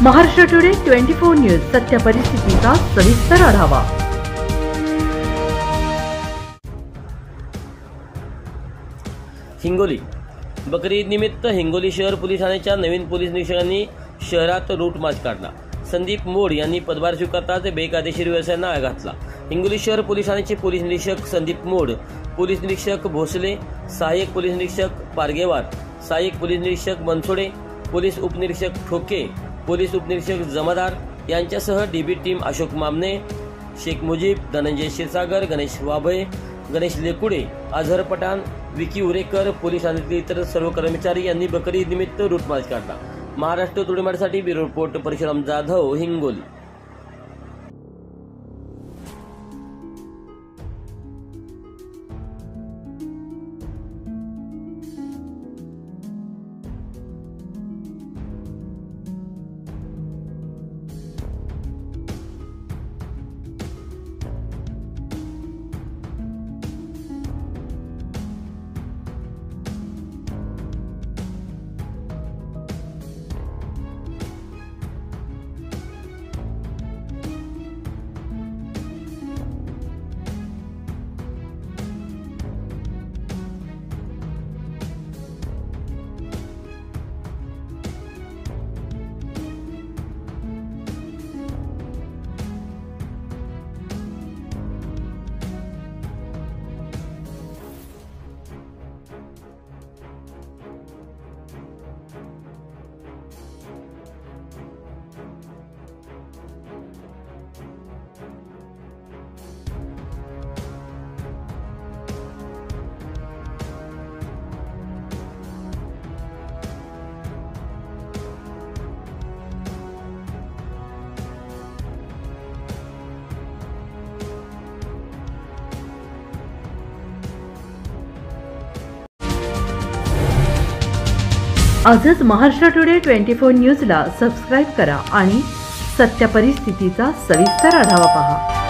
Maharashtra today 24 news सत्य परिस्थितीचा सविस्तर आढावा। हिंगोली बकरी ईद निमित्त हिंगोली शहर पोलीस ठाण्याच्या नवीन पोलीस निरीक्षकांनी शहरात रूट मार्च काढला। संदीप मोड यांनी पदभार स्वीकारताच बेकायदेशीर व्यवसायांना आळा घातला। हिंगोली शहर पोलीस ठाण्याचे पोलीस निरीक्षक संदीप मोड, पोलीस निरीक्षक भोसले, सहाय्यक पोलीस निरीक्षक पारगेवार, सहाय्यक पोलीस निरीक्षक बनसोडे, पोलीस उपनिरीक्षक ठोके, पोलीस उपनिरीक्षक जमादार यांच्यासह DB team Ashok Mamne, Shaikh Mujeeb, Dhananjay Kshirsagar, Ganesh Wabhale, Ganesh Lekude, Azhar Pathan, Vicky Urekar, police ठाण्यातील इतर सर्व कर्मचारी यांनी बकरी ईद निमित्त रूट मार्च काढला। महाराष्ट्र टुडे मराठीसाठी ब्युरो रिपोर्ट परशुराम जाधव, हिंगोली। आजच महाराष्ट्र टुडे 24 न्यूजला सबस्क्राइब करा आणि सत्य परिस्थितीचा सविस्तर आढावा पहा।